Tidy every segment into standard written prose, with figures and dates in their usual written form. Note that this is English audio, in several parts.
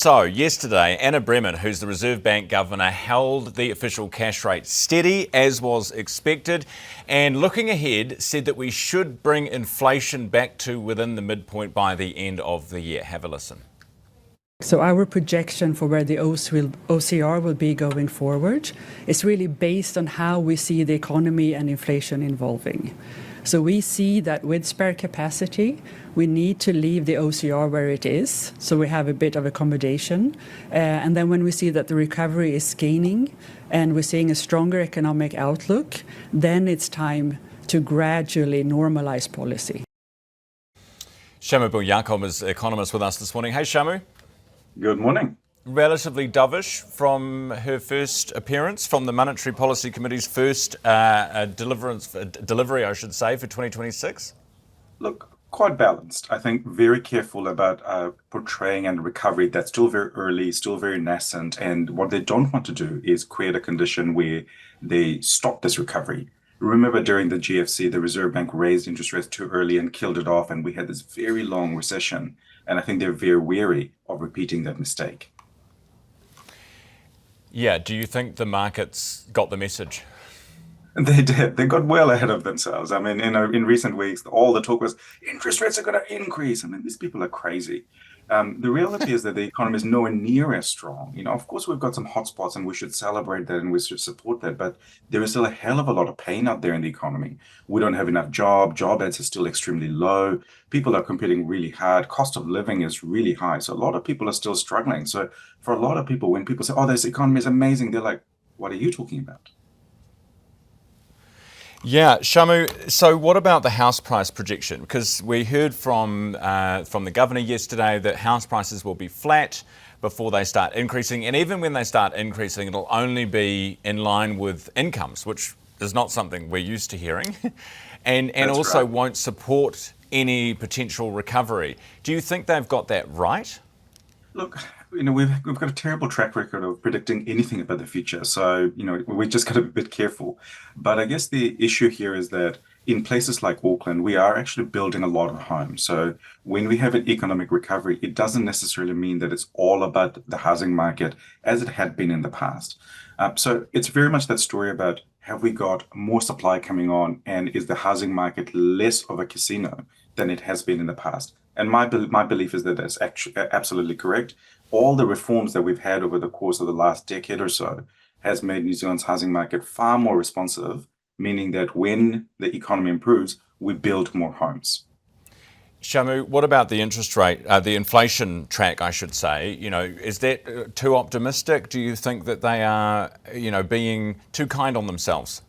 So yesterday, Anna Bremen, who's the Reserve Bank Governor, held the official cash rate steady, as was expected, and looking ahead, said that we should bring inflation back to within the midpoint by the end of the year. Have a listen. So our projection for where the OCR will be going forward is really based on how we see the economy and inflation evolving. So we see that with spare capacity, we need to leave the OCR where it is, so we have a bit of accommodation. And then when we see that the recovery is gaining and we're seeing a stronger economic outlook, then it's time to gradually normalize policy. Shamubeel Eaqub is Economist with us this morning. Hey, Shamu. Good morning. Relatively dovish from her first appearance, from the Monetary Policy Committee's first delivery, I should say, for 2026? Look, quite balanced. I think very careful about portraying a recovery that's still very early, still very nascent. And what they don't want to do is create a condition where they stop this recovery. Remember, during the GFC, the Reserve Bank raised interest rates too early and killed it off, and we had this very long recession. And I think they're very wary of repeating that mistake. Yeah, do you think the markets got the message? They did. They got well ahead of themselves. I mean, in recent weeks, all the talk was interest rates are going to increase. I mean, these people are crazy. The reality is that the economy is nowhere near as strong. Of course, we've got some hotspots and we should celebrate that and we should support that. But there is still a hell of a lot of pain out there in the economy. We don't have enough job ads are still extremely low. People are competing really hard. Cost of living is really high. So a lot of people are still struggling. So for a lot of people, when people say, oh, this economy is amazing, they're like, what are you talking about? Yeah, Shamu, so what about the house price projection? Because we heard from the governor yesterday that house prices will be flat before they start increasing. And even when they start increasing, it'll only be in line with incomes, which is not something we're used to hearing, and also right, won't support any potential recovery. Do you think they've got that right? Look, we've got a terrible track record of predicting anything about the future. So, we just got to be a bit careful. But I guess the issue here is that in places like Auckland, we are actually building a lot of homes. So when we have an economic recovery, it doesn't necessarily mean that it's all about the housing market as it had been in the past. So it's very much that story about, have we got more supply coming on, and is the housing market less of a casino than it has been in the past? And my belief is that that's actually absolutely correct. All the reforms that we've had over the course of the last decade or so has made New Zealand's housing market far more responsive, meaning that when the economy improves, we build more homes. Shamu, what about the interest rate, the inflation track, I should say? Is that too optimistic? Do you think that they are, being too kind on themselves?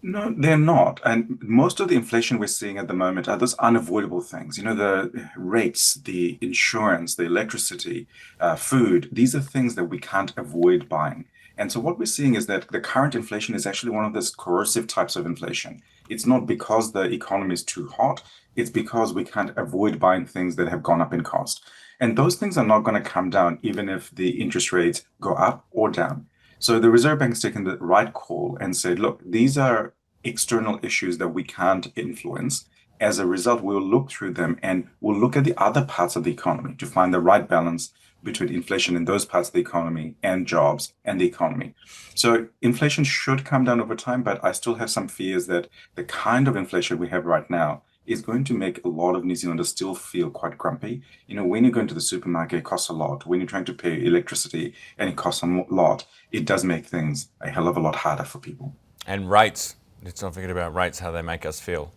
No, they're not. And most of the inflation we're seeing at the moment are those unavoidable things. The rates, the insurance, the electricity, food. These are things that we can't avoid buying. And so what we're seeing is that the current inflation is actually one of those coercive types of inflation. It's not because the economy is too hot. It's because we can't avoid buying things that have gone up in cost. And those things are not going to come down even if the interest rates go up or down. So the Reserve Bank's taken the right call and said, look, these are external issues that we can't influence. As a result, we'll look through them and we'll look at the other parts of the economy to find the right balance between inflation in those parts of the economy and jobs and the economy. So inflation should come down over time, but I still have some fears that the kind of inflation we have right now is going to make a lot of New Zealanders still feel quite grumpy. When you go into the supermarket, it costs a lot. When you're trying to pay electricity and it costs a lot, it does make things a hell of a lot harder for people. And rates. Let's not forget about rates, how they make us feel.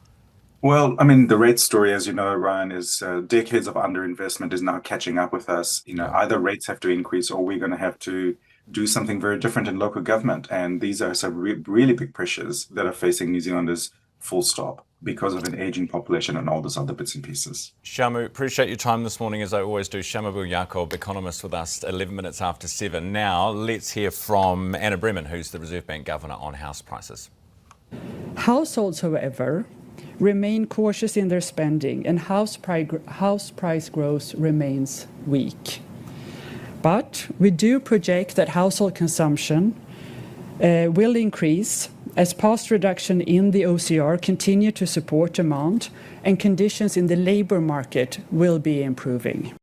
Well, I mean, the rate story, as you know, Ryan, is decades of underinvestment is now catching up with us. Either rates have to increase or we're going to have to do something very different in local government. And these are some really big pressures that are facing New Zealanders full stop because of an aging population and all those other bits and pieces. Shamu, appreciate your time this morning, as I always do. Shamubeel Eaqub, Economist with us, 11 minutes after 7. Now, let's hear from Anna Bremen, who's the Reserve Bank Governor, on house prices. Households, however, remain cautious in their spending, and house price growth remains weak. But we do project that household consumption will increase as past reduction in the OCR continue to support demand, and conditions in the labour market will be improving.